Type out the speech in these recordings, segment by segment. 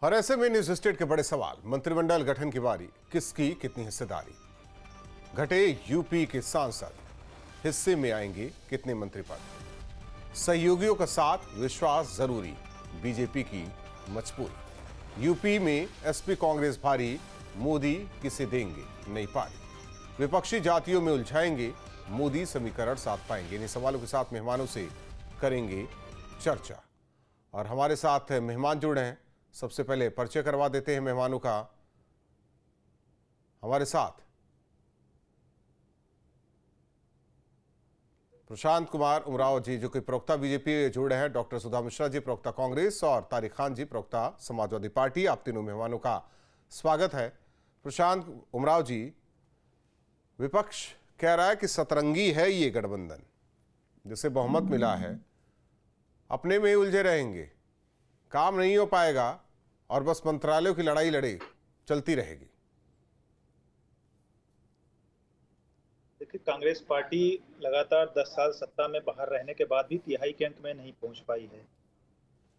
और ऐसे में न्यूज स्टेट के बड़े सवाल, मंत्रिमंडल गठन की बारी, किसकी कितनी हिस्सेदारी, घटे यूपी के सांसद, हिस्से में आएंगे कितने मंत्री पद, सहयोगियों का साथ विश्वास जरूरी, बीजेपी की मजबूरी, यूपी में एसपी कांग्रेस भारी, मोदी किसे देंगे नई पारी, विपक्षी जातियों में उलझाएंगे, मोदी समीकरण साध पाएंगे। इन सवालों के साथ मेहमानों से करेंगे चर्चा और हमारे साथ मेहमान जुड़े हैं। सबसे पहले परिचय करवा देते हैं मेहमानों का। हमारे साथ प्रशांत कुमार उमराव जी जो कि प्रवक्ता बीजेपी जुड़े हैं, डॉक्टर सुधा मिश्रा जी प्रवक्ता कांग्रेस और तारिक खान जी प्रवक्ता समाजवादी पार्टी। आप तीनों मेहमानों का स्वागत है। प्रशांत उमराव जी, विपक्ष कह रहा है कि सतरंगी है ये गठबंधन, जिसे बहुमत मिला है, अपने में ही उलझे रहेंगे, काम नहीं हो पाएगा और बस मंत्रालयों की लड़ाई चलती रहेगी। देखिए, कांग्रेस पार्टी लगातार 10 साल सत्ता में बाहर रहने के बाद भी तिहाई के अंक में नहीं पहुंच पाई है।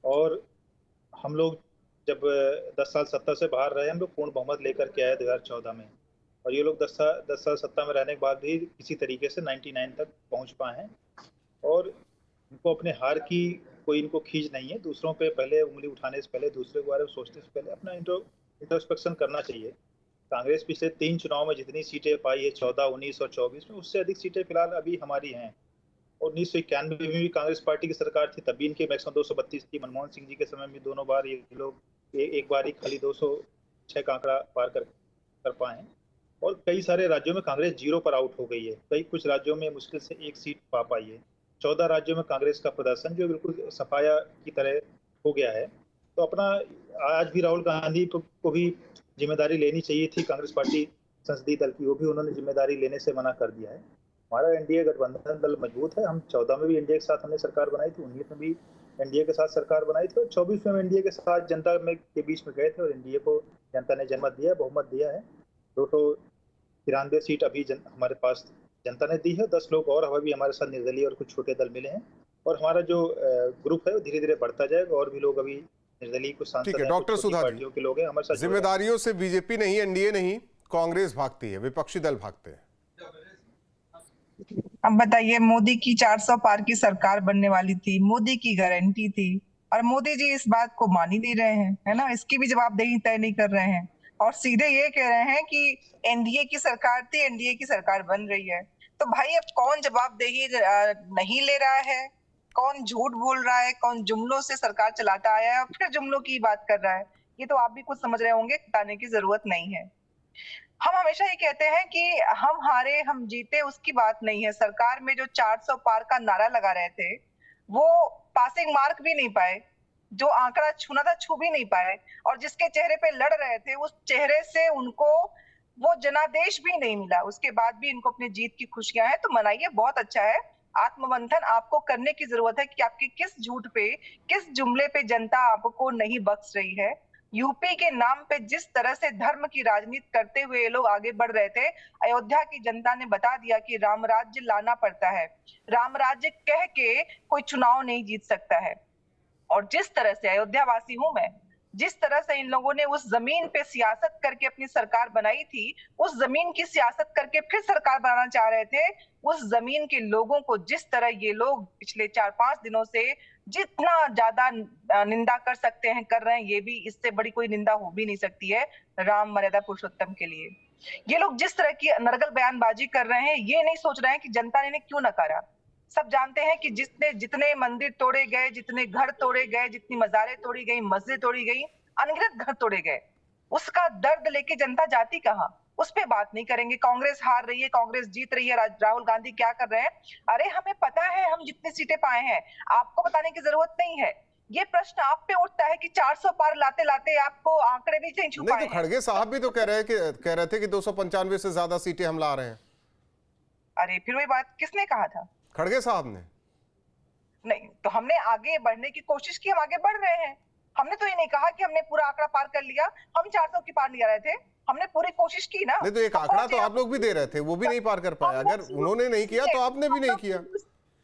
और हम लोग जब 10 साल सत्ता से बाहर रहे, हम लोग पूर्ण बहुमत लेकर के आए 2014 में, और ये लोग 10 साल सत्ता में रहने के बाद भी किसी तरीके से 99 तक पहुंच पाए हैं। और इनको अपने हार की कोई इनको खींच नहीं है। दूसरों पे पहले उंगली उठाने से पहले, दूसरे के बारे में सोचने से पहले अपना इंट्रोस्पेक्शन करना चाहिए। कांग्रेस पिछले 3 चुनाव में जितनी सीटें पाई है 14, 19 और 24 में, उससे अधिक सीटें फिलहाल अभी हमारी हैं। 1991 में भी कांग्रेस पार्टी की सरकार थी, तब भी इनके मैक्सिमम 232 थी। मनमोहन सिंह जी के समय में दोनों बार ये लोग एक बार ही खाली 206 का आंकड़ा पार कर पाए हैं। और कई सारे राज्यों में कांग्रेस जीरो पर आउट हो गई है। कुछ राज्यों में मुश्किल से 1 सीट पा पाई है। 14 राज्यों में कांग्रेस का प्रदर्शन जो बिल्कुल सफाया की तरह हो गया है। तो अपना आज भी राहुल गांधी को भी जिम्मेदारी लेनी चाहिए थी कांग्रेस पार्टी संसदीय दल की, वो भी उन्होंने जिम्मेदारी लेने से मना कर दिया है। हमारा एनडीए गठबंधन दल मजबूत है। हम 14 में भी एनडीए के साथ हमने सरकार बनाई थी, 19 में भी एनडीए के साथ सरकार बनाई थी, और 24 में एनडीए के साथ जनता के बीच में गए थे और एनडीए को जनता ने जनमत दिया, बहुमत दिया है। 293 सीट अभी हमारे पास जनता ने दी है। 10 लोग और अभी हमारे साथ निर्दलीय और कुछ छोटे दल मिले हैं, और हमारा जो ग्रुप है वो धीरे धीरे बढ़ता जाएगा। और भी लोग अभी निर्दलीय कुछ सांसद हैं, डॉक्टर सुधा पार्टियों के लोग हैं हमारे साथ। जिम्मेदारियों से बीजेपी नहीं, एनडीए नहीं, कांग्रेस भागती है, विपक्षी दल भागते हैं। अब बताइए, मोदी की 400 पार की सरकार बनने वाली थी, मोदी की गारंटी थी, और मोदी जी इस बात को मान ही नहीं रहे हैं, है ना। इसकी भी जवाबदेही तय नहीं कर रहे हैं और सीधे ये कह रहे हैं कि एनडीए की सरकार थी, एनडीए की सरकार बन रही है। तो भाई, अब कौन जवाबदेही नहीं ले रहा है, कौन झूठ बोल रहा है, कौन जुमलों से सरकार चलाता आया है और फिर जुमलों की बात कर रहा है, ये तो आप भी कुछ समझ रहे होंगे, बताने की जरूरत नहीं है। हम हमेशा ये कहते हैं कि हम हारे हम जीते उसकी बात नहीं है। सरकार में जो 400 पार का नारा लगा रहे थे, वो पासिंग मार्क भी नहीं पाए, जो आंकड़ा छूना था छू भी नहीं पाए, और जिसके चेहरे पे लड़ रहे थे उस चेहरे से उनको वो जनादेश भी नहीं मिला। उसके बाद भी इनको अपनी जीत की खुशियां हैं, तो मनाइए, बहुत अच्छा है। आत्ममंथन आपको करने की जरूरत है कि आपकी किस झूठ पे, किस जुमले पे जनता आपको नहीं बख्श रही है। यूपी के नाम पे जिस तरह से धर्म की राजनीति करते हुए ये लोग आगे बढ़ रहे थे, अयोध्या की जनता ने बता दिया कि राम राज्य लाना पड़ता है। राम राज्य कह के कोई चुनाव नहीं जीत सकता है। और जिस तरह से अयोध्या वासी हूं मैं, जिस तरह से इन लोगों ने उस जमीन पे सियासत करके अपनी सरकार बनाई थी, उस जमीन की सियासत करके फिर सरकार बनाना चाह रहे थे, उस जमीन के लोगों को जिस तरह ये लोग पिछले 4-5 दिनों से जितना ज्यादा निंदा कर सकते हैं कर रहे हैं, ये भी, इससे बड़ी कोई निंदा हो भी नहीं सकती है राम मर्यादा पुरुषोत्तम के लिए। ये लोग जिस तरह की नरगल बयानबाजी कर रहे हैं, ये नहीं सोच रहे हैं कि जनता ने इन्हें क्यों नकारा। सब जानते हैं कि जितने मंदिर तोड़े गए, जितने घर तोड़े गए, जितनी मजारें तोड़ी गई, मस्जिद तोड़ी गई, अनगिनत घर तोड़े गए, उसका दर्द लेके जनता जाती कहां, उस पे बात नहीं करेंगे। कांग्रेस हार रही है, कांग्रेस जीत रही है, राहुल गांधी क्या कर रहे हैं। अरे हमें पता है हम जितनी सीटें पाए हैं, आपको बताने की जरूरत नहीं है। ये प्रश्न आप पे उठता है कि 400 पार लाते लाते आपको आंकड़े भी नहीं छू पाए नहीं, तो खड़गे साहब भी तो कह रहे थे कि 295 से ज्यादा सीटें हम ला रहे हैं। अरे फिर वही बात किसने कहा था? खड़गे साहब ने। नहीं, तो हमने आगे बढ़ने की कोशिश की, हम आगे बढ़ रहे हैं। हमने तो ये नहीं कहा कि हमने पूरा आंकड़ा पार कर लिया, हम 400 की पार नहीं आ रहे थे, हमने पूरी कोशिश की ना। नहीं, तो एक आंकड़ा तो आप लोग भी दे रहे थे, वो भी नहीं पार कर पाए। अगर उन्होंने नहीं किया तो आपने भी नहीं किया।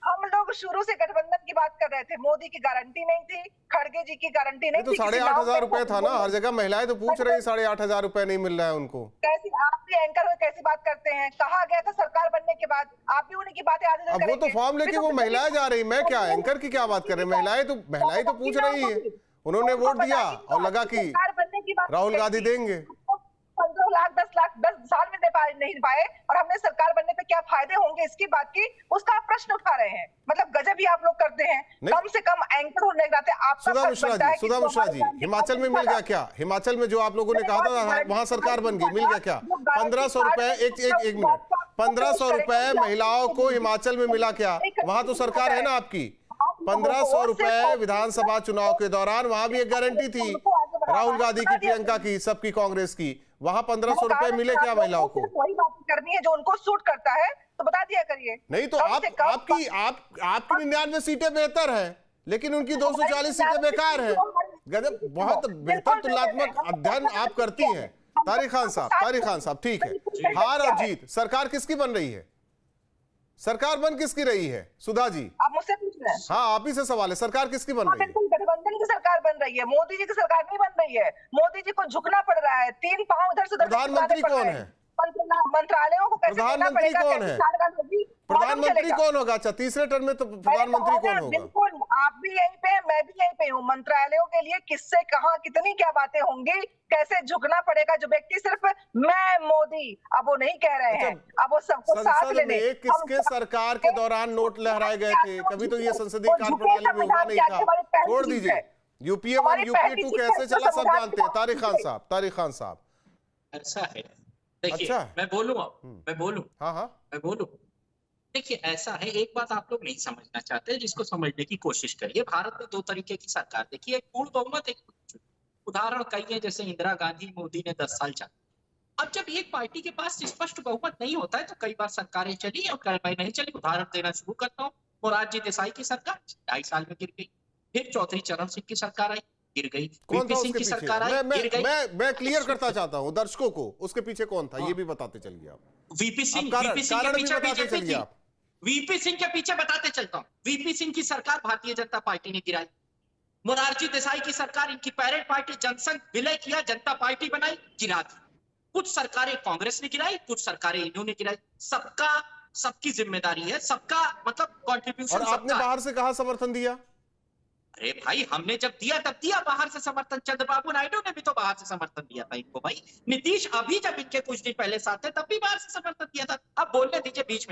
हम लोग लोग शुरू से गठबंधन की बात कर रहे थे, मोदी की गारंटी नहीं थी, खड़गे जी की गारंटी नहीं तो थी। 8,500 रुपए था ना, हर जगह महिलाएं तो पूछ रही 8,500 रुपए नहीं मिल रहा है उनको। कैसी आप भी एंकर हो, कैसी बात करते हैं? कहा गया था सरकार बनने के बाद, आप भी उन्हीं की बातें आज अब वो तो फॉर्म लेके वो महिलाएं जा रही, मैं क्या एंकर की क्या बात कर रहे हैं? महिलाएं तो पूछ रही है, उन्होंने वोट दिया और लगा कि राहुल गांधी देंगे। 15 लाख 10 लाख 10 साल में नहीं पाए, और हमने सरकार बनने पे क्या फायदे होंगे इसकी बात की, उसका आप प्रश्न उठा रहे हैं। मतलब गजब ही आप लोग करते हैं। कम से कम एंकर होने के नाते आपका सुधा मिश्रा जी, हिमाचल में मिल गया क्या? हिमाचल में जो आप लोगों ने कहा था वहां सरकार बन गई, मिल गया क्या? 1,500 रुपए, एक मिनट, 1,500 रुपए महिलाओं को हिमाचल में मिला क्या? वहां तो सरकार है ना आपकी। 1,500 रुपए विधानसभा चुनाव के दौरान वहां भी एक गारंटी थी राहुल गांधी की, प्रियंका की, सबकी, कांग्रेस की। वहां 1,500 रुपए मिले क्या महिलाओं को? वही बात करनी है जो उनको सूट करता है तो बता दिया करिए। नहीं तो आपकी 99 सीटें बेहतर है, लेकिन उनकी 240 सीटें बेकार है। गजब, बहुत बेहतर तुलनात्मक अध्ययन आप करती हैं तारिक खान साहब। ठीक है, हार और जीत, सरकार किसकी बन रही है? सरकार बन किसकी रही है सुधा जी? आप मुझसे पूछ रहे हैं? हाँ, आप ही से सवाल है, सरकार किसकी बन रही है? बिल्कुल गठबंधन की सरकार बन रही है, मोदी जी की सरकार नहीं बन रही है। मोदी जी को झुकना पड़ रहा है, 3 पांव इधर से उधर। प्रधानमंत्री कौन है? मंत्रालयों को कैसे देना पड़ेगा? प्रधानमंत्री कौन होगा? अच्छा, तीसरे टर्म में तो प्रधानमंत्री कौन होगा? बिल्कुल, आप भी यहीं पे, मैं भी यहीं पे हूँ। मंत्रालयों के लिए किससे कहां कितनी क्या बातें होंगी, कैसे झुकना पड़ेगा, जो व्यक्ति सिर्फ मैं मोदी अब वो नहीं कह रहे हैं, अब वो सबको साथ लेने। किसके सरकार के दौरान नोट लहराए गए थे? कभी तो ये संसदीय कार्य प्रणाली में हुआ नहीं था। छोड़ दीजिए, यूपीए 1 यूपीए 2 कैसे चला सब जानते हैं। तारिक खान साहब ऐसा है, देखिए, अच्छा, मैं बोलूं। हाँ, देखिए, ऐसा है, एक बात आप लोग नहीं समझना चाहते, जिसको समझने की कोशिश करिए। भारत में 2 तरीके की सरकार देखिए, एक पूर्ण बहुमत, एक उदाहरण कई है, जैसे इंदिरा गांधी, मोदी ने 10 साल चला। अब जब एक पार्टी के पास स्पष्ट बहुमत नहीं होता है तो कई बार सरकारें चली और कई बार नहीं चली। उदाहरण देना शुरू करता हूँ, मोरारजी देसाई की सरकार 2.5 साल में गिर गई, फिर चौधरी चरण सिंह की सरकार आई, गिर गई, वीपी सिंह की सरकार आई, गिर गई। मैं क्लियर करता चाहता हूँ दर्शकों को, उसके पीछे कौन था ये भी बताते चलिए आप। वीपी सिंह के पीछे बताते चलता हूँ। वीपी सिंह की सरकार भारतीय जनता पार्टी ने गिराई। मोरारजी देसाई की सरकार, इनकी पेरेंट पार्टी जनसंघ विलय किया, जनता पार्टी बनाई, गिरा दी। कुछ सरकारें कांग्रेस ने गिराई, कुछ सरकारें इन्होंने गिराई। सबकी जिम्मेदारी है, सबका मतलब कंट्रीब्यूशन। और आपने बाहर से कहा समर्थन दिया? अरे भाई, हमने जब दिया तब दिया बाहर से समर्थन। चंद्रबाबू नायडू ने भी तो बाहर से समर्थन दिया था इनको भाई। नीतीश अभी जब इनके कुछ दिन पहले साथ थे तब भी बाहर से समर्थन दिया था। अब बोलने दीजिए, बीच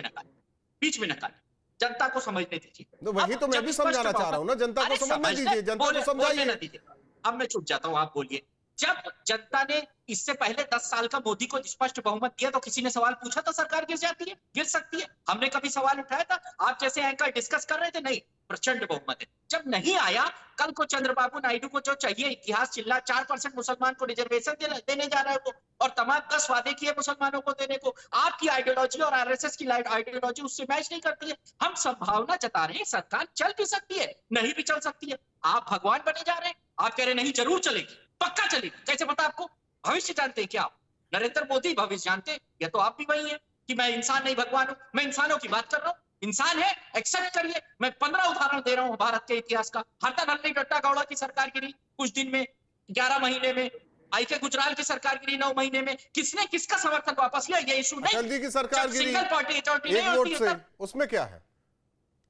में नकाले, जनता को समझने दीजिए। तो वही तो मैं भी समझाना चाह रहा हूँ ना, जनता को समझने दीजिए, जनता को समझाइए। अब मैं चुप जाता हूँ, आप बोलिए। जब जनता ने इससे पहले 10 साल का मोदी को स्पष्ट बहुमत दिया तो किसी ने सवाल पूछा था सरकार गिर जाती है, गिर सकती है? हमने कभी सवाल उठाया था? आप जैसे एंकर डिस्कस कर रहे थे, नहीं, प्रचंड बहुमत है। जब नहीं आया, कल को चंद्रबाबू नायडू को जो चाहिए, इतिहास चिल्ला 4% मुसलमान को रिजर्वेशन देने जा रहा है वो, और तमाम 10 वादे किए मुसलमानों को देने को। आपकी आइडियोलॉजी और आरएसएस की आइडियोलॉजी उससे मैच नहीं करती है। हम संभावना जता रहे हैं, सरकार चल भी सकती है, नहीं भी चल सकती है। आप भगवान बने जा रहे हैं, आप कह रहे हैं नहीं, जरूर चलेगी, पक्का चलेगी। कैसे पता आपको? भविष्य जानते हैं क्या आप? नरेंद्र मोदी भविष्य जानते हैं, या तो आप भी वही है कि मैं इंसान नहीं भगवान हूं। मैं इंसानों की बात कर रहा हूं, इंसान है, एक्सेप्ट करिए। मैं 15 उदाहरण दे रहा हूं भारत के इतिहास का। हरदन गट्टा गौड़ा की सरकार गिरी कुछ दिन में, 11 महीने में। आईके गुजराल की सरकार गिरी 9 महीने में। किसने किसका समर्थन वापस लिया? ये इशू नहीं। जल्दी की सरकार गिरी सिंगल पार्टी मेजॉरिटी नहीं होती है, उसमें क्या है?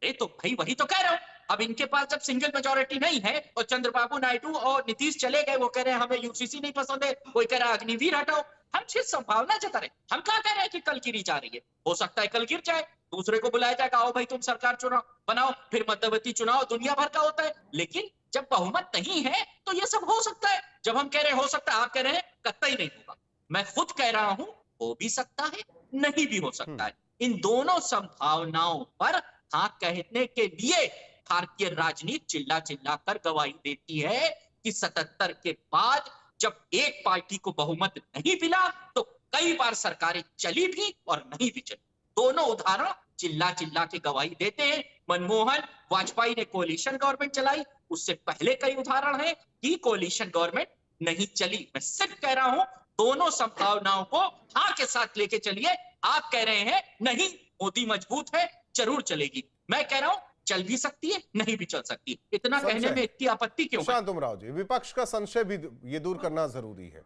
तो भाई वही तो कह रहा हूं। अब इनके पास जब सिंगल मेजॉरिटी नहीं है और चंद्रबाबू नायडू और नीतीश चले गए, वो कह रहे हैं हमें यूसीसी नहीं पसंद है, कोई कह रहा है अग्निवीर हटाओ। हम सिर्फ संभावना जता रहे, हम क्या कह रहे हैं कि कल गिरी जा रही है। हो सकता है कल गिर जाए, दूसरे को बुलाया जाएगा, आओ भाई तुम सरकार चुनाव बनाओ, फिर मध्यवर्ती चुनाव दुनिया भर का होता है। लेकिन जब बहुमत नहीं है तो ये सब हो सकता है। जब हम कह रहे हैं हो सकता है, आप कह रहे हैं कतई नहीं होगा। मैं खुद कह रहा हूं हो भी सकता है, नहीं भी हो सकता है। इन दोनों संभावनाओं पर हाँ कहने के लिए भारतीय राजनीति चिल्ला चिल्ला कर गवाही देती है कि 77 के बाद जब एक पार्टी को बहुमत नहीं मिला तो कई बार सरकारें चली भी और नहीं भी चली। दोनों उदाहरण चिल्ला चिल्ला के गवाही देते हैं। मनमोहन वाजपेयी ने कोalition गवर्नमेंट चलाई, उससे पहले कई उदाहरण हैं कि कोalition गवर्नमेंट नहीं चली। मैं सिर्फ कह रहा हूं दोनों संभावनाओं को हाँ के साथ लेके चलिए। आप कह रहे हैं नहीं, मोदी मजबूत है, जरूर चलेगी। मैं कह रहा हूं चल भी सकती है, नहीं भी चल सकती। इतना कहने संशय। में इतनी आपत्ति क्यों है? शांत उमराव जी, विपक्ष का संशय भी ये दूर करना जरूरी है।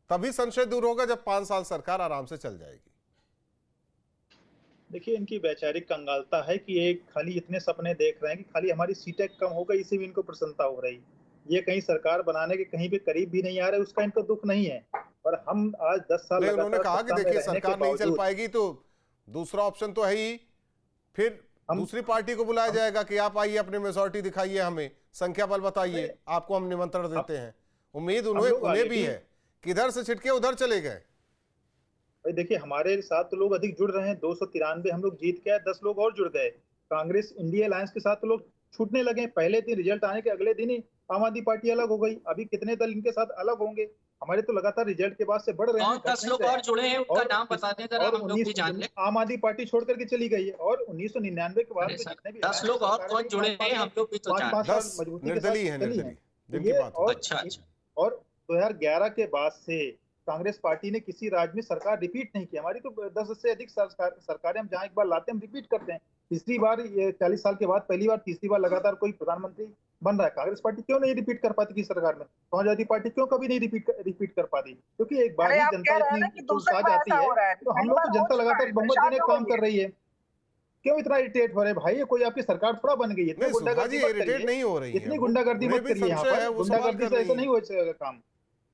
तभी संशय दूर होगा जब 5 साल सरकार आराम से चल जाएगी। देखिए, इनकी वैचारिक कंगालता है कि एक खाली इतने सपने देख रहे हैं कि खाली हमारी सीटें कम हो गई, इसी में इनको प्रसन्नता हो रही। ये कहीं सरकार बनाने के कहीं भी करीब भी नहीं आ रहे, उसका इनको दुख नहीं है। और हम आज 10 साल नहीं, उन्होंने लगातार कहा कि सत्ता में देखिए रहने के सरकार नहीं चल बावजूद पाएगी तो दूसरा ऑप्शन तो है ही, फिर दूसरी पार्टी को बुलाया जाएगा कि आप आइए, अपनी मेजॉरिटी दिखाइए, हमें संख्या बल बताइए, आपको हम निमंत्रण देते हैं। उम्मीद उन्हें भी है, किधर से छिटके उधर चले गए। भाई देखिए, हमारे साथ तो लोग अधिक जुड़ रहे हैं। 293 हम लोग जीत के आए, 10 लोग और जुड़ गए। कांग्रेस इंडिया अलायंस के साथ तो लोग छूटने लगे। पहले दिन रिजल्ट आने के अगले दिन ही आम आदमी पार्टी अलग हो गई। अभी कितने दल इनके साथ अलग होंगे? हमारे तो लगातार रिजल्ट के बाद से बढ़ रहे हैं। और 10 लोग और जुड़े हैं, उनका नाम बता दें जरा, हम लोग भी जान लें। आम आदमी पार्टी छोड़ करके चली गई है। और 1999 के बाद जितने भी 10 लोग और कौन जुड़े हैं, हम लोग भी तो जान लें। 10 निर्दलीय है, निर्दलीय जिनकी बात हो। अच्छा। और 2011 के बाद से कांग्रेस पार्टी ने किसी राज्य में सरकार रिपीट नहीं की। हमारी तो 10 से अधिक सरकारें हम जहां एक बार लाते हैं हम रिपीट करते हैं। तीसरी बार, ये 40 साल के बाद पहली बार, तीसरी बार लगातार कोई प्रधानमंत्री बन रहा है। कांग्रेस पार्टी क्यों नहीं रिपीट कर पाती की सरकार में? समाजवादी पार्टी क्यों कभी नहीं रिपीट कर पाती? क्योंकि एक बार ही जनता इतनी आ जाती है, तो हम लोग तो जनता लगातार बहुमत देने काम कर रही है। क्यों इतना इरिटेट हो रहे हैं भाई? ये कोई आपकी सरकार थोड़ा बन गई है। इतनी गुंडागर्दी इरिटेट नहीं हो रही है, इतनी गुंडागर्दी मत करिए। यहाँ पर गुंडागर्दी से ऐसा नहीं हो काम।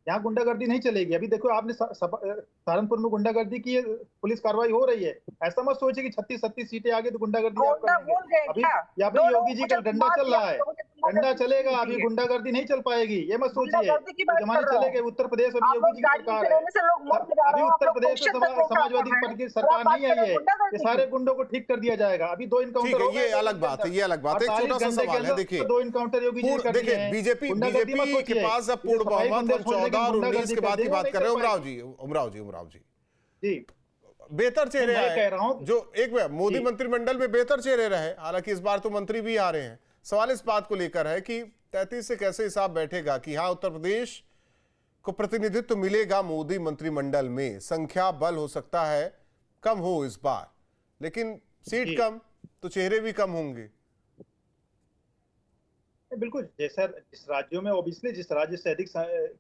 यहाँ गुंडागर्दी नहीं चलेगी। अभी देखो, आपने सहारनपुर में गुंडागर्दी की है, पुलिस कार्रवाई हो रही है। ऐसा मत सोचिए कि 36-37 सीटें आगे तो गुंडागर्दी आप करेंगे। अभी यहाँ पे योगी जी का डंडा चल रहा है, डंडा चलेगा, अभी गुंडागर्दी नहीं चल पाएगी। ये मत सोचिए जमाने चलेगा। उत्तर प्रदेश में योगी जी की सरकार है। अभी उत्तर प्रदेश में समाजवादी पार्टी की सरकार नहीं आई है। ये सारे गुंडों को ठीक कर दिया जाएगा। अभी 2 इनकाउंटर हो गए। ये अलग बात है, ये अलग बात है। एक छोटा सा सवाल है, देखिए 2 इनकाउंटर योगी जी कर दिए हैं। बीजेपी के पास अब पूर्ण बहुमत, हम 14 और 19 के बाद की बात कर रहे हैं। उमराव जी बेहतर चेहरे आए, जो एक मोदी मंत्रिमंडल में बेहतर चेहरे रहे। हालांकि इस बार तो मंत्री भी आ रहे हैं। सवाल इस बात को लेकर है कि 33 से कैसे हिसाब बैठेगा कि हाँ, उत्तर प्रदेश को प्रतिनिधित्व मिलेगा मोदी मंत्रिमंडल में। संख्या बल हो सकता है कम हो इस बार, लेकिन सीट कम तो चेहरे भी कम होंगे। बिल्कुल, जैसा जिस राज्यों में ऑब्वियसली जिस राज्य से अधिक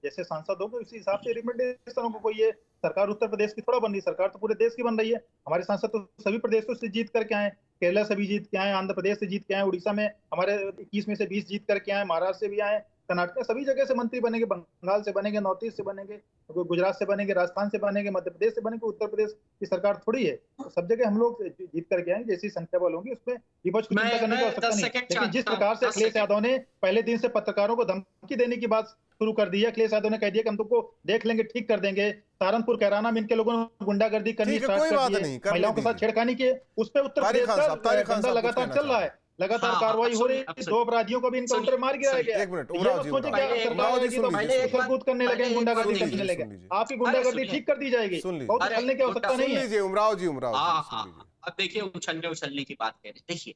जैसे सांसद होंगे उसी हिसाब से रिकमेंडेशन होगा। कोई ये सरकार उत्तर प्रदेश की थोड़ा बन रही, सरकार तो पूरे देश की बन रही है। हमारे सांसद तो सभी प्रदेशों से जीत करके आए, केरला से भी जीत के आए, आंध्र प्रदेश से जीत के आए, उड़ीसा में हमारे 21 में से 20 जीत करके आए, महाराष्ट्र से भी आए, कर्नाटक, सभी जगह से मंत्री बनेंगे। बंगाल से बनेंगे, नॉर्थ ईस्ट से बनेंगे, गुजरात से बनेंगे, राजस्थान से बनेंगे, मध्य प्रदेश से बनेंगे। उत्तर प्रदेश की सरकार थोड़ी है, तो सब जगह हम लोग जीत करके आएंगे। जैसी संख्या बल होगी उसमें विपक्ष को चिंता करने की आवश्यकता नहीं। लेकिन जिस प्रकार से अखिलेश यादव ने पहले दिन से पत्रकारों को धमकी देने की बात शुरू कर दी है, अखिलेश यादव ने कह दिया कि हम तुमको देख लेंगे, ठीक कर देंगे। सहारनपुर कैराना में इनके लोगों ने गुंडागर्दी करनी स्टार्ट कर दी है, महिलाओं के साथ छेड़खानी की, उस पर उत्तर प्रदेश का धंधा लगातार चल रहा है। लगातार कार्रवाई हो रही है। 2 अपराधियों को भी इनकाउंटर मार गिराया गया। एक मिनट, कूद करने लगे, गुंडागर्दी करने लगे। आपकी गुंडागर्दी ठीक कर दी जाएगी, बहुत उछलने की आवश्यकता नहीं है। उमराव जी अब देखिए, उछलने की बात कह रहे हैं। देखिए,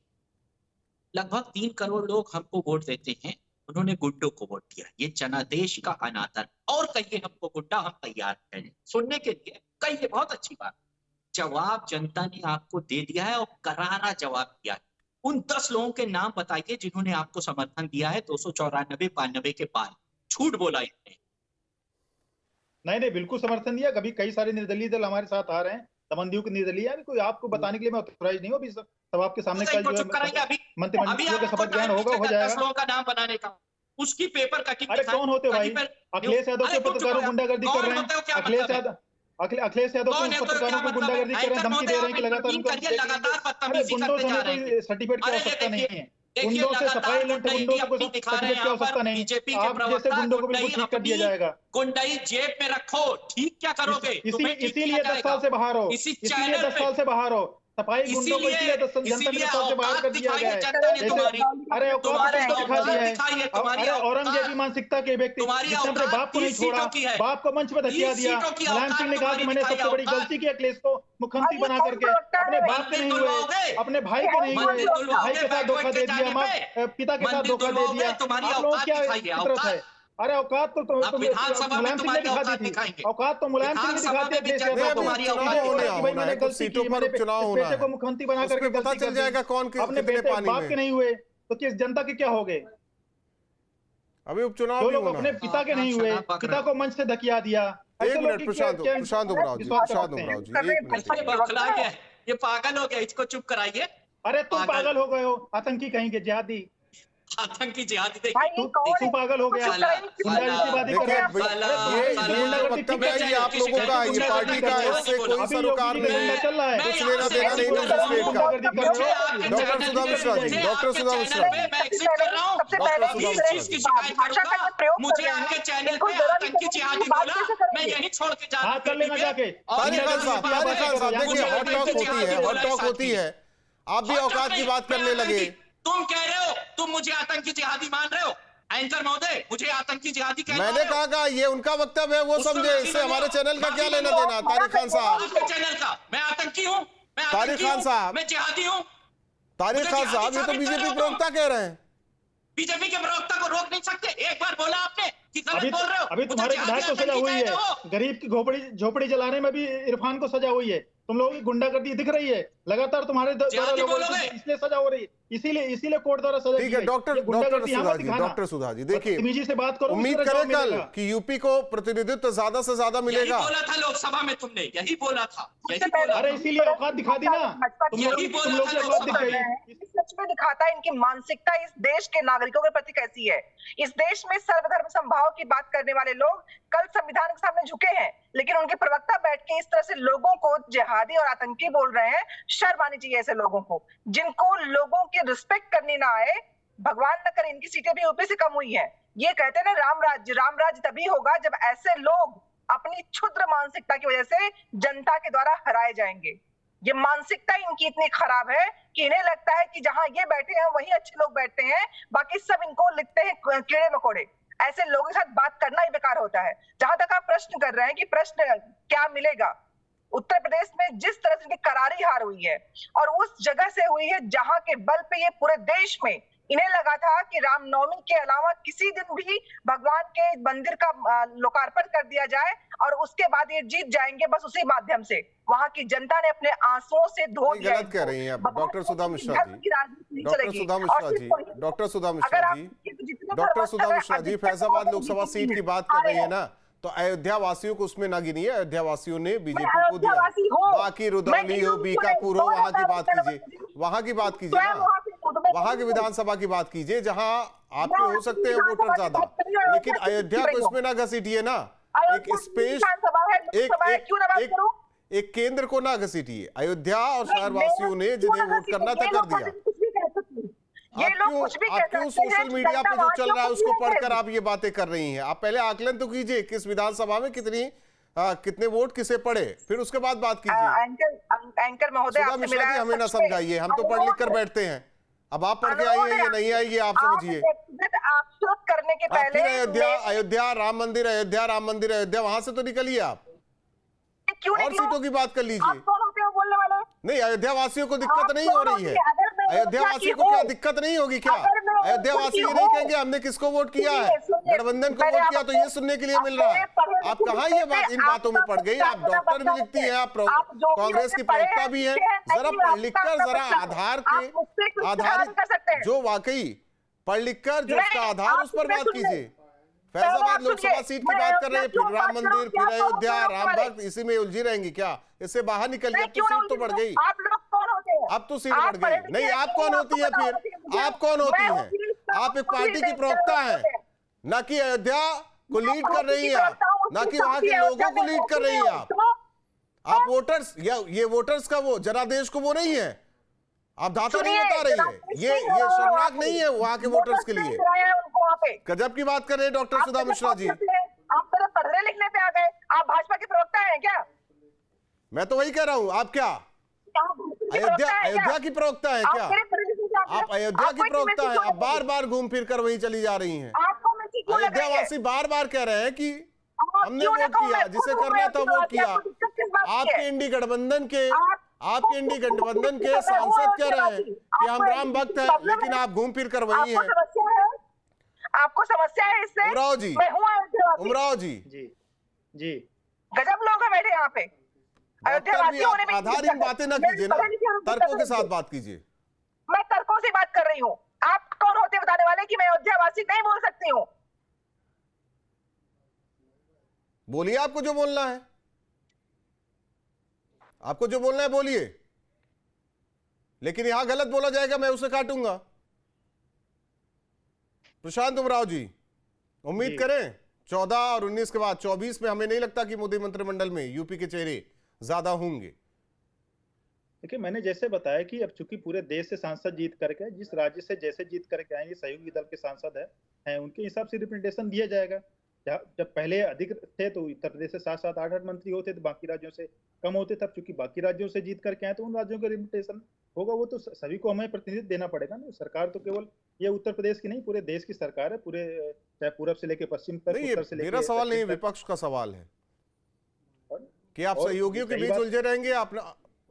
लगभग 3 करोड़ लोग हमको वोट देते हैं, उन्होंने गुंडों को वोट दिया। ये जनादेश का अनादर। और कहिए हमको गुंडा, हम तैयार हैं सुनने के लिए। कहिए, बहुत अच्छी बात। जवाब जनता ने आपको दे दिया है और करारा जवाब दिया है। उन 10 लोगों के नाम बताइए जिन्होंने आपको समर्थन दिया है 294-92 के बाद। झूठ बोला इन्होंने। नहीं, बिल्कुल समर्थन दिया। कभी कई सारे निर्दलीय दल हमारे साथ आ रहे हैं, दमनदीव के निर्दलीय। कोई आपको बताने के लिए मैं ऑथराइज नहीं हूँ। अभी सब आपके सामने कल जो मंत्रिमंडल का शपथ ग्रहण होगा, हो जाएगा। 10 लोगों का नाम बनाने का, उसकी पेपर कटिंग। अरे कौन होते भाई? अखिलेश यादव के पत्रकारों गुंडागर्दी कर रहे हैं। अखिलेश यादव को पत्रकारों को गुंडागर्दी कर रहे हैं, धमकी दे रहे हैं कि लगातार उनको गुंडों से कोई सर्टिफिकेट की आवश्यकता नहीं है। गुंडों से सफाई लंटे, गुंडों को सर्टिफिकेट की आवश्यकता नहीं। आप जैसे गुंडों को बिल्कुल ठीक कर दिया जाएगा। गुंडाई जेब में रखो, ठीक क्या करोगे? इसीलिए 10 साल से बाहर हो, इसीलिए 10 साल से बाहर हो। सफाई गुंडों को इसलिए जनता के 10 साल से बाहर कर दिया गया है। अरे औकात किसको दिखा दिया है? अरे औरंगजेबी मानसिकता के व्यक्ति जिसने अपने बाप को नहीं छोड़ा, बाप को मंच पर धकिया दिया। मुलायम सिंह ने कहा कि मैंने सबसे बड़ी गलती की अखिलेश को मुख्यमंत्री बना करके। अपने बाप के नहीं हुए, अपने भाई के नहीं हुए, भाई के साथ धोखा दे दिया, पिता के साथ धोखा दे दिया। आप लोग क्या फितरत है? अरे औकात तो अब विधानसभा में मुलायम सिंह ने तुम्हारी दिखा औकात दी थी। दिखाएंगे। औकात तो मुलायम सिंह ने दिखा दी नहीं, अभी तुम्हारी चुनाव औकात होने दिखाएंगे। होना है, कुछ सीटों पर उपचुनाव होना बेटे को है, मुख्यमंत्री बना उसमें करके पता गलती चल कर दी। जाएगा कौन अपने कितने बेटे पानी बाप के में। नहीं हुए तो किस जनता के क्या हो गए? अभी उपचुनाव जो भी लोग होना अपने है। पिता के नहीं हुए, पिता को मंच से धकिया दिया। एक ऐसे लोग मिनट, की प्रशांत क्या प्रशांत उमराव जी, विश्वास प्रशांत करते हैं? उमराव जी, एक मिनट। ये बौखला गया है, ये पागल हो गया, इसको चुप कराइए। अरे तुम पागल हो गए हो, आतंकी कहेंगे, जिहादी। आतंकी जिहादी भाई देखिए। ये कौन तू है? पागल हो गया। साला, गुंडागर्दी कर रहा है। देखिए ये जो वक्तव्य है ये आप लोगों का, ये पार्टी का, इससे कोई सरोकार नहीं है, चल रहा है। कुछ लेना देना नहीं मजिस्ट्रेट का। डॉक्टर सुधा मिश्रा जी, डॉक्टर सुधा मिश्रा जी, मैं एक्सेप्ट कर रहा हूँ। सबसे पहले डॉक्टर सुधा इस मिश्रा चीज जी। की भाषा का जो प्रयोग मुझे कर रहे हैं, आपके चैनल इनको पे जरा भी आतंकी समझने जिहादी की बात बोला, कैसे करेंगे? मैं यही छोड़ के जा हाँ, कर लेना जाके। तारिक खान साहब, तारिक खान साहब, देखिए हॉट टॉक होती है, हॉट टॉक होती है, आप भी औकात की बात करने लगे। तुम कह रहे हो, तुम मुझे आतंकी जिहादी मान रहे हो? एंकर महोदय, मुझे आतंकी जिहादी कहना मैंने कहा ये उनका वक्तव्य है, वो समझे, इससे हमारे चैनल का क्या लेना देना। तारिक खान साहब, आपके चैनल का मैं आतंकी हूँ? मैं तारिक आतंकी खान हूँ? साहब, मैं जिहादी हूँ? तारिक खान साहब, ये तो बीजेपी प्रवक्ता कह रहे हैं। बीजेपी के प्रवक्ता को रोक नहीं सकते? एक बार बोला आपने कि गलत अभी बोल रहे हो। अभी मुझे तुम्हारे जिहादी विधायक को सजा आतंकी हुई कह रहे हो। है। गरीब की झोपड़ी जलाने में भी इरफान को सजा हुई है। तुम लोगों की गुंडागर्दी दिख रही है लगातार तुम्हारे द्वारा, जिहादी लोगों बोलोगे? को इसलिए सजा हो रही है, इसीलिए कोर्ट द्वारा सजा ठीक की है गई। डॉक्टर ये गुंडागर्दी यहाँ सुधा मत जी, दिखाना। डॉक्टर सुधा जी, देखिए बदतमीजी से बात करो, उम्मीद इस तरह करें जवाब कल मिलेगा। कि यूपी को प्रतिनिधित्व ज्यादा से ज्यादा यही मिलेगा। बोला था लोकसभा में तुमने, यही बोला था, यही सबसे पहले- बोला अरे था। इसीलिए औकात दिखा दी ना। तुम यही लोग बोला की था औकात दिख लोकसभा गई। ये सच में दिखाता है इनकी मानसिकता इस देश के नागरिकों के प्रति कैसी है। इस देश में सर्वधर्म समभाव की बात करने वाले लोग कल संविधान के सामने झुके हैं, लेकिन उनके प्रवक्ता बैठ के इस तरह से लोगों को जिहादी और आतंकी बोल रहे हैं। शर्म आनी चाहिए ऐसे लोगों को, जिनको लोगों की रिस्पेक्ट करनी ना आए। भगवान न करे इनकी सीटें भी यूपी से कम हुई हैं। ये कहते हैं ना राम राज्य तभी होगा जब ऐसे लोग अपनी क्षुद्र मानसिकता की वजह से जनता के द्वारा हराए जाएंगे। ये मानसिकता इनकी इतनी खराब है कि इन्हें लगता है कि जहां ये बैठे हैं वहीं अच्छे लोग बैठते हैं, बाकी सब इनको लिखते हैं कीड़े मकोड़े। ऐसे लोगों के साथ बात करना ही बेकार होता है। जहां तक आप प्रश्न कर रहे हैं कि प्रश्न क्या मिलेगा, उत्तर प्रदेश में जिस तरह से करारी हार हुई है और उस जगह से हुई है जहां के बल पे ये पूरे देश में इन्हें लगा था कि रामनवमी के अलावा किसी दिन भी भगवान के मंदिर का लोकार्पण कर दिया जाए और उसके बाद ये जीत जाएंगे बस उसी माध्यम से। वहां की जनता ने अपने आंसुओं से धो दिया। गलत कह रही हैं आप डॉक्टर सुधा मिश्रा जी, डॉक्टर सुधा मिश्रा जी, डॉक्टर सुधा मिश्रा जी, डॉक्टर सुधा मिश्रा जी, फैजाबाद लोकसभा सीट की बात कर रही है ना, तो अयोध्या वासियों को उसमें ना गिनिए। अयोध्या वासियों ने बीजेपी को दिया, बाकी रुदौली हो, बीकापुर हो, वहां की बात कीजिए, वहां की बात कीजिए ना, वहां की विधानसभा की बात कीजिए जहां आपके हो सकते हैं वोटर ज्यादा, लेकिन अयोध्या को इसमें ना घसीटिए ना। एक स्पेस, एक केंद्र को ना घसीटिए। अयोध्या और शहरवासियों ने जिन्हें वोट करना था कर दिया। आप क्यों सोशल मीडिया पे जो चल रहा है उसको पढ़कर आप ये बातें कर रही हैं? आप पहले आकलन तो कीजिए किस विधानसभा में कितने वोट किसे पड़े, फिर उसके बाद बात कीजिए। एंकर महोदय, सुधा मिश्रा जी, हमें ना समझाइए, हम तो पढ़ लिख कर बैठते हैं। अब आप पढ़ के आइए या नहीं आइए आप समझिए। करने के पहले अयोध्या राम मंदिर, अयोध्या राम मंदिर, अयोध्या, वहां से तो निकलिए आप, और सीटों की बात कर लीजिए। बोलने वाले नहीं, अयोध्या वासियों को दिक्कत नहीं हो रही है। अयोध्या वासियों को क्या दिक्कत नहीं होगी क्या? अयोध्या वासी ये नहीं कहेंगे हमने किसको वोट किया है, गठबंधन को वोट किया, तो ये सुनने के लिए मिल रहा है। आप कहाँ ये बात इन बातों में पड़ गई? आप डॉक्टर भी लिखती हैं, आप कांग्रेस की प्रवक्ता भी हैं। जरा पढ़ लिख कर, जरा आधार के आधारित जो वाकई पढ़ लिख कर जो उसका आधार, उस पर बात कीजिए। फैजाबाद लोकसभा सीट की बात कर रहे हैं, फिर राम मंदिर, फिर अयोध्या, राम भक्त, इसी में उलझी रहेंगी क्या? इससे बाहर निकलिए। अब तो सीट तो बढ़ गई, अब तो सीट बढ़ गई। नहीं, आप कौन होती है फिर? आप कौन होती हैं? आप एक पार्टी की प्रवक्ता हैं, ना कि अयोध्या को लीड कर रही है आप, ना कि वहां के लोगों को लीड कर रही है आप वोटर्स, या ये वोटर्स का वो जनादेश को वो नहीं है, आप दाता नहीं बता रही है। ये शर्मनाक नहीं है वहां के वोटर्स के लिए। गजब की बात कर रहे हैं डॉक्टर सुधा मिश्रा जी। आप तरफ पढ़ने लिखने पे आ गए, आप भाजपा के प्रवक्ता हैं क्या? मैं तो वही कह रहा हूं, आप क्या अयोध्या की प्रवक्ता है क्या? आप अयोध्या की प्रवक्ता है, आप बार बार घूम फिर कर वहीं चली जा रही हैं। अयोध्या वासी बार बार कह रहे हैं कि हमने वोट किया, जिसे करना था वोट किया। आपके इंडी गठबंधन के सांसद कह रहे हैं कि हम राम भक्त हैं, लेकिन आप घूम फिर कर वही हैं। आपको समस्या है इससे? उमराव जी, मैं हूँ अयोध्यावासी। उमराव जी, जी गजब लोग हैं मेरे यहाँ पे। डॉक्टर भी अयोध्यावासी होने में आधारहीन बातें ना कीजिए ना, तर्कों के साथ बात कीजिए। मैं तर्कों से बात कर रही हूँ। आप कौन होते हैं बताने वाले कि मैं अयोध्यावासी नहीं बोल सकती हूँ? बोलिए, आपको जो बोलना है, आपको जो बोलना है बोलिए, लेकिन यहां गलत बोला जाएगा मैं उसे काटूंगा। प्रशांत उमराव जी, उम्मीद करें 14 और 19 के बाद 24 में हमें नहीं लगता कि मोदी मंत्रिमंडल में यूपी के चेहरे ज्यादा होंगे। देखिए, मैंने जैसे बताया कि अब चूंकि पूरे देश से सांसद जीत करके, जिस राज्य से जैसे जीत करके आएंगे सहयोगी दल के सांसद हैं उनके हिसाब से रिप्रेजेंटेशन दिया जाएगा। जब पहले अधिक थे तो उत्तर प्रदेश से 7-7, 8-8 मंत्री होते थे, बाकी राज्यों से कम होते थे। अब चूंकि बाकी राज्यों से जीत करके आए तो उन राज्यों का रिप्रेजेंटेशन होगा, वो तो सभी को हमें प्रतिनिधित्व देना पड़ेगा ना। सरकार तो केवल ये उत्तर प्रदेश की नहीं, पूरे देश की सरकार है, पूरे चाहे पूरब से लेकर पश्चिम तक, उत्तर से लेकर मेरा सवाल नहीं, विपक्ष का सवाल है कि आप सहयोगियों के बीच उलझे रहेंगे। आप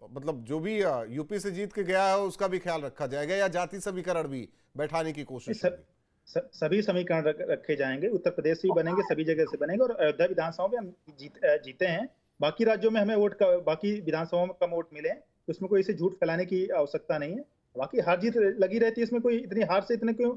मतलब जो भी यूपी से जीत के गया है उसका भी ख्याल रखा जाएगा, या जाति समीकरण भी बैठाने की कोशिश होगी? सभी समीकरण रखे जाएंगे, उत्तर प्रदेश से भी बनेंगे, सभी जगह से बनेंगे। और अयोध्या विधानसभा में हम जीते हैं, बाकी राज्यों में हमें बाकी विधानसभाओं में कम वोट मिले हैं, तो उसमें कोई इसे झूठ फैलाने की आवश्यकता नहीं है। बाकी हार जीत लगी रहती है, इसमें कोई इतनी हार से इतने क्यों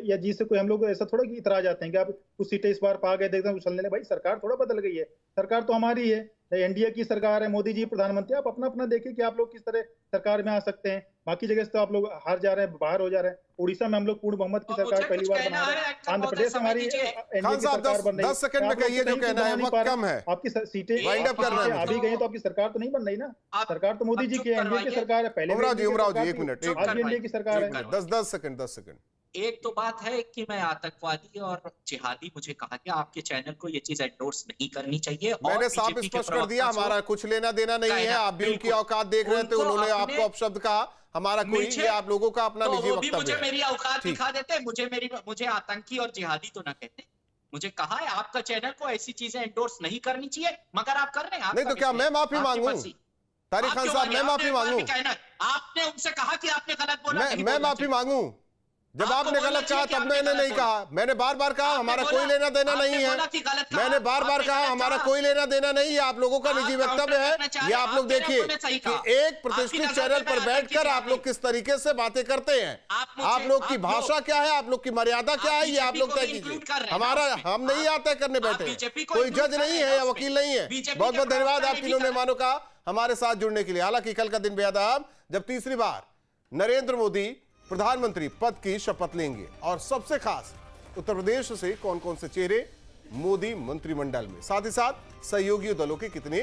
या जीत से कोई हम लोग ऐसा थोड़ा कि इतरा जाते हैं कि आप कुछ सीटें इस बार पा गए देखते हैं उछलने लगे। भाई सरकार थोड़ा बदल गई है, सरकार तो हमारी है, एनडीए की सरकार है, मोदी जी प्रधानमंत्री। आप अपना अपना देखिए कि आप लोग किस तरह सरकार में आ सकते हैं। बाकी जगह से तो आप लोग हार जा रहे हैं, बाहर हो जा रहे हैं। उड़ीसा में हम लोग पूर्ण बहुमत की सरकार पहली बार बना रहे हैं, आंध्र प्रदेश हमारी एनडीए की सरकार बन रही है। 10 सेकंड में कहिए जो कहना है, वक्त कम है, आपकी सीटें करना आ भी गई तो आपकी सरकार तो नहीं बन रही ना। सरकार तो मोदी जी की एनडीए की सरकार है, पहले उमराव जी, एक मिनट, आज एनडीए की सरकार है। 10 सेकंड। एक तो बात है कि मैं आतंकवादी और जिहादी, मुझे कहा गया आपके चैनल को ये चीज एंडोर्स नहीं करनी चाहिए। मैंने साफ स्पष्ट कर दिया, हमारा कुछ लेना देना नहीं है। आप भी उनकी औकात देख रहे थे, उन्होंने आपको अपशब्द कहा, हमारा कोई, ये आप लोगों का अपना निजी वक्तव्य है। मुझे मेरी औकात दिखा देते, मुझे आतंकी और जिहादी तो ना कहते। मुझे कहा है आपका चैनल को ऐसी चीजें एंडोर्स नहीं करनी चाहिए, मगर आप कर रहे हैं। नहीं तो क्या मैं माफी मांगू? तारिक खान साहब, मैं माफी मांगू? आपने उनसे कहा कि आपने गलत बोला, मैं माफी मांगू? जब आपने गलत कहा तब मैंने नहीं कहा। मैंने बार बार कहा हमारा कोई लेना देना नहीं है। मैंने बार बार कहा हमारा कोई लेना देना नहीं है, आप लोगों का निजी वक्तव्य है। ये आप लोग देखिए कि एक प्रतिष्ठित चैनल पर बैठकर आप लोग किस तरीके से बातें करते हैं। आप लोग की भाषा क्या है, आप लोग की मर्यादा क्या है, ये आप लोग तय कीजिए। हमारा हम नहीं आते करने बैठे, कोई जज नहीं है या वकील नहीं है। बहुत बहुत धन्यवाद आप तीनों मेहमानों का हमारे साथ जुड़ने के लिए। हालांकि कल का दिन बेहद अहम, जब तीसरी बार नरेंद्र मोदी प्रधानमंत्री पद की शपथ लेंगे, और सबसे खास उत्तर प्रदेश से कौन कौन से चेहरे मोदी मंत्रिमंडल में, साथ ही साथ सहयोगी दलों के कितने